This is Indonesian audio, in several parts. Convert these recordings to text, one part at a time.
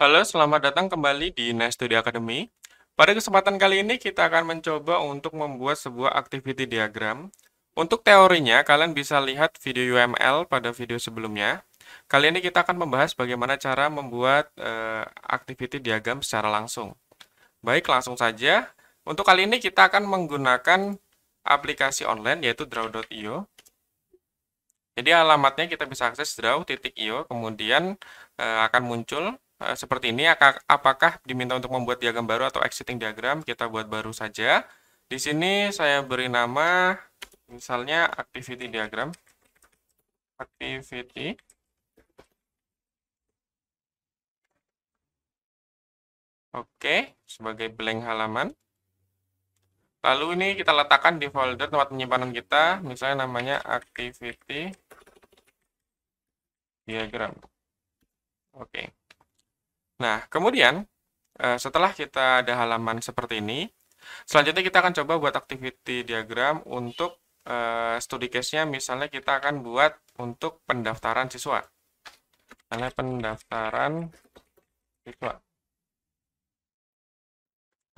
Halo, selamat datang kembali di Nice Study Academy. Pada kesempatan kali ini kita akan mencoba untuk membuat sebuah activity diagram. Untuk teorinya, kalian bisa lihat video UML pada video sebelumnya. Kali ini kita akan membahas bagaimana cara membuat activity diagram secara langsung. Baik, langsung saja. Untuk kali ini kita akan menggunakan aplikasi online yaitu draw.io. Jadi alamatnya kita bisa akses draw.io, kemudian akan muncul seperti ini. Apakah diminta untuk membuat diagram baru atau exiting diagram? Kita buat baru saja. Di sini saya beri nama misalnya activity diagram. Activity. Oke, sebagai blank halaman. Lalu ini kita letakkan di folder tempat penyimpanan kita, misalnya namanya activity diagram. Oke. Nah, kemudian setelah kita ada halaman seperti ini, selanjutnya kita akan coba buat activity diagram untuk studi case-nya. Misalnya kita akan buat untuk pendaftaran siswa. Misalnya pendaftaran siswa.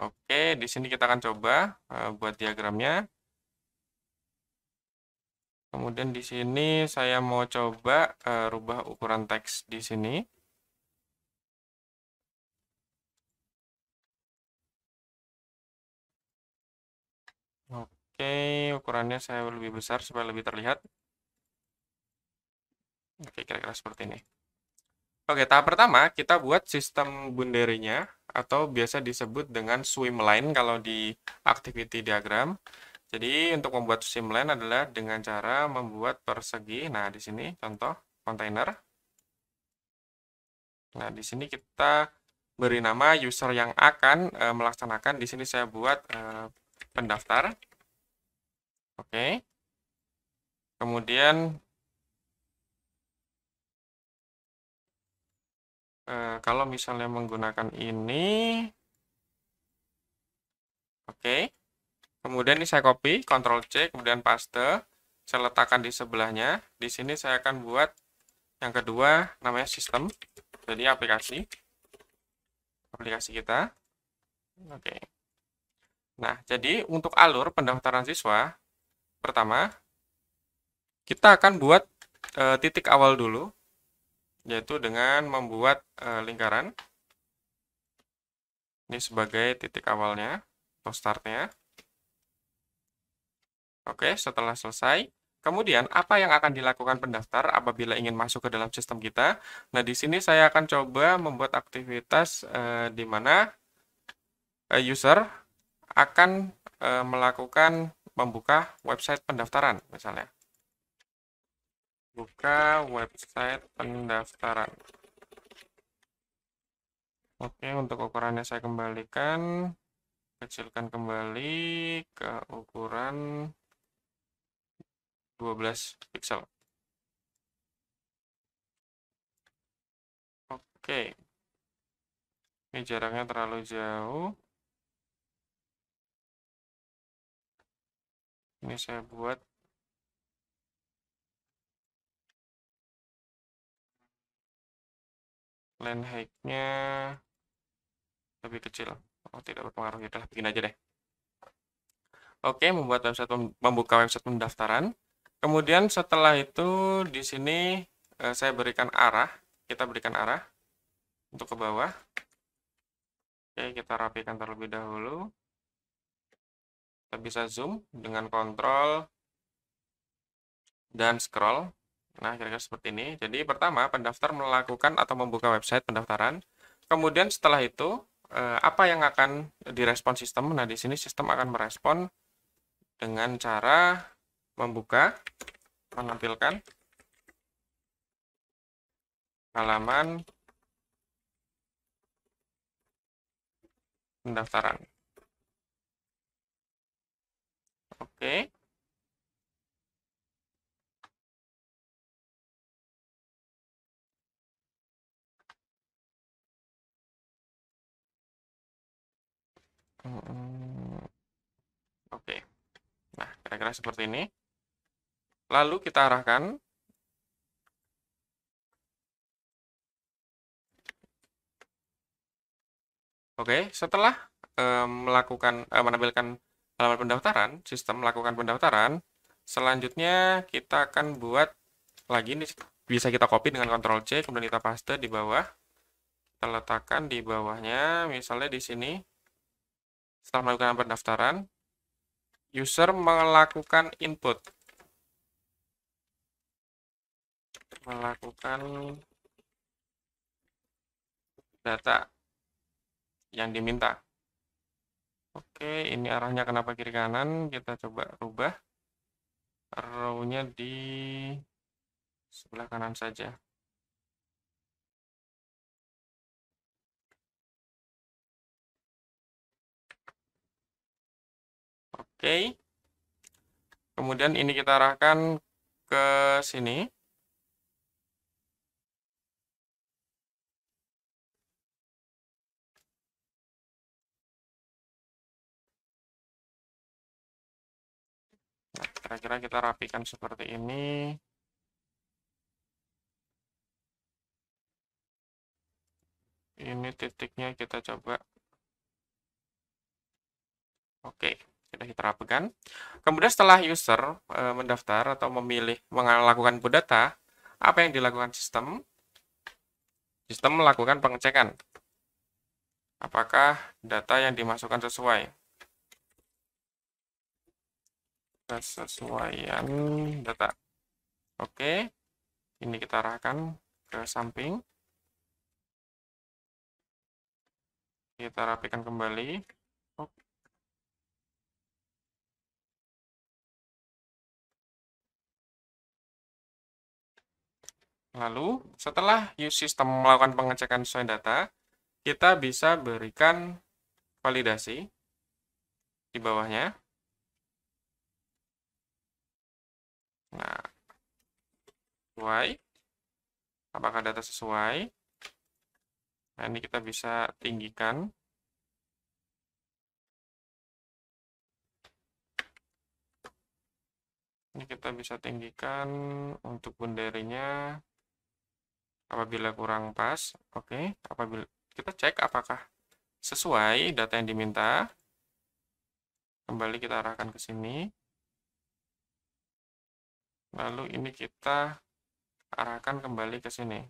Oke, di sini kita akan coba buat diagramnya. Kemudian di sini saya mau coba rubah ukuran teks di sini. Oke, ukurannya saya lebih besar supaya lebih terlihat. Oke, kira-kira seperti ini. Oke, tahap pertama kita buat sistem bunderinya atau biasa disebut dengan swimline kalau di activity diagram. Jadi untuk membuat swimline adalah dengan cara membuat persegi. Nah, di sini contoh kontainer. Nah, di sini kita beri nama user yang akan melaksanakan. Di sini saya buat pendaftar. Oke. Kemudian kalau misalnya menggunakan ini, oke. Kemudian ini saya copy, Ctrl C, kemudian paste. Saya letakkan di sebelahnya. Di sini saya akan buat yang kedua namanya sistem. Jadi aplikasi kita. Oke. Nah, jadi untuk alur pendaftaran siswa, pertama kita akan buat titik awal dulu, yaitu dengan membuat lingkaran. Ini sebagai titik awalnya atau startnya. Oke, setelah selesai, kemudian apa yang akan dilakukan pendaftar apabila ingin masuk ke dalam sistem kita? Nah, di sini saya akan coba membuat aktivitas di mana user akan melakukan membuka website pendaftaran, misalnya. Buka website pendaftaran. Oke, untuk ukurannya saya kembalikan, kecilkan kembali ke ukuran 12 pixel. Oke, ini jaraknya terlalu jauh. Ini saya buat line height-nya lebih kecil. Oh, tidak berpengaruh. Ya udah, bikin aja deh. Oke, membuka website pendaftaran. Kemudian setelah itu di sini saya berikan arah. Kita berikan arah untuk ke bawah. Oke, kita rapikan terlebih dahulu. Kita bisa zoom dengan kontrol dan scroll. Nah, kira-kira seperti ini. Jadi pertama, pendaftar melakukan atau membuka website pendaftaran. Kemudian setelah itu, apa yang akan direspon sistem? Nah, di sini sistem akan merespon dengan cara membuka, menampilkan halaman pendaftaran. Oke. Oke. Nah, kira-kira seperti ini. Lalu kita arahkan Oke, setelah menampilkan halaman pendaftaran, sistem melakukan pendaftaran, selanjutnya kita akan buat lagi ini, bisa kita copy dengan Ctrl C, kemudian kita paste di bawah. Kita letakkan di bawahnya, misalnya di sini. Setelah melakukan pendaftaran, user melakukan input. Melakukan data yang diminta. Oke, ini arahnya kenapa kiri kanan? Kita coba rubah. Row-nya di sebelah kanan saja. Oke. Kemudian ini kita arahkan ke sini. Nah, kira-kira kita rapikan seperti ini. Ini titiknya kita coba. Oke, sudah kita rapikan. Kemudian setelah user mendaftar atau memilih melakukan input data, apa yang dilakukan sistem? Sistem melakukan pengecekan. Apakah data yang dimasukkan sesuai? Kesesuaian data. Oke, ini kita arahkan ke samping. Kita rapikan kembali. Lalu, setelah sistem melakukan pengecekan sesuai data, kita bisa berikan validasi di bawahnya. Nah, sesuai. Apakah data sesuai? Nah, ini kita bisa tinggikan. Ini kita bisa tinggikan untuk bundarinya apabila kurang pas. Oke, apabila kita cek apakah sesuai data yang diminta. Kembali kita arahkan ke sini. Lalu ini kita arahkan kembali ke sini.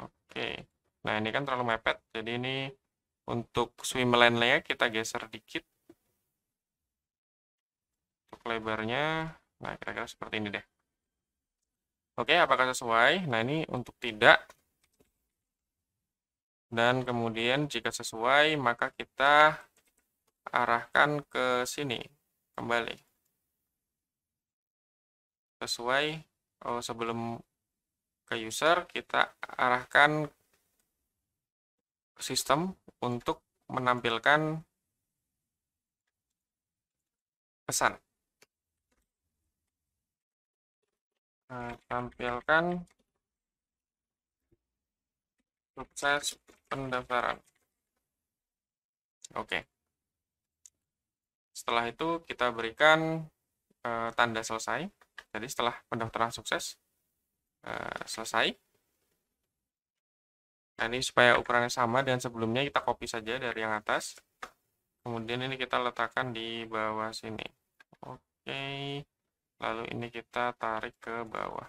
Oke. Nah, ini kan terlalu mepet. Jadi ini untuk swimlane-nya kita geser dikit. Untuk lebarnya, nah kira-kira seperti ini deh. Oke, apakah sesuai? Nah, ini untuk tidak. Dan kemudian jika sesuai, maka kita arahkan ke sini. Kembali. Sesuai. Oh, sebelum ke user, kita arahkan sistem untuk menampilkan pesan. Tampilkan sukses pendaftaran. Oke. Setelah itu kita berikan tanda selesai. Jadi setelah pendaftaran sukses, selesai. Nah, ini supaya ukurannya sama dengan sebelumnya, kita copy saja dari yang atas. Kemudian ini kita letakkan di bawah sini. Oke. Lalu ini kita tarik ke bawah.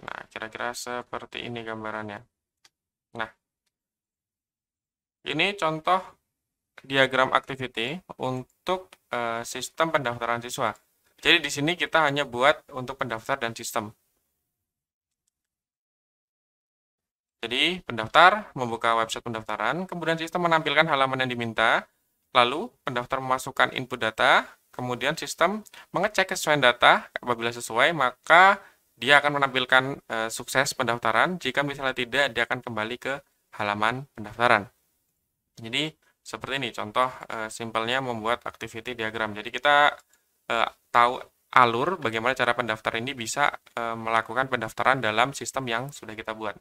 Nah, kira-kira seperti ini gambarannya. Nah, ini contoh diagram activity untuk sistem pendaftaran siswa. Jadi di sini kita hanya buat untuk pendaftar dan sistem. Jadi pendaftar membuka website pendaftaran, kemudian sistem menampilkan halaman yang diminta, lalu pendaftar memasukkan input data, kemudian sistem mengecek kesesuaian data. Apabila sesuai, maka dia akan menampilkan sukses pendaftaran. Jika misalnya tidak, dia akan kembali ke halaman pendaftaran. Jadi seperti ini contoh simpelnya membuat activity diagram. Jadi kita tahu alur bagaimana cara pendaftar ini bisa melakukan pendaftaran dalam sistem yang sudah kita buat.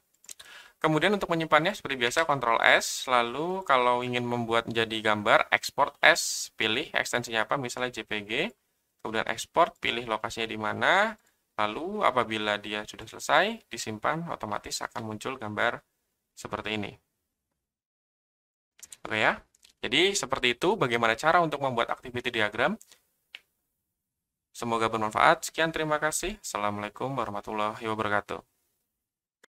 Kemudian untuk menyimpannya seperti biasa Ctrl S, lalu kalau ingin membuat menjadi gambar, export S, pilih ekstensinya apa, misalnya JPG, kemudian export, pilih lokasinya di mana, Lalu apabila dia sudah selesai, disimpan, otomatis akan muncul gambar seperti ini. Oke ya, jadi seperti itu bagaimana cara untuk membuat activity diagram. Semoga bermanfaat. Sekian, terima kasih. Assalamualaikum warahmatullahi wabarakatuh.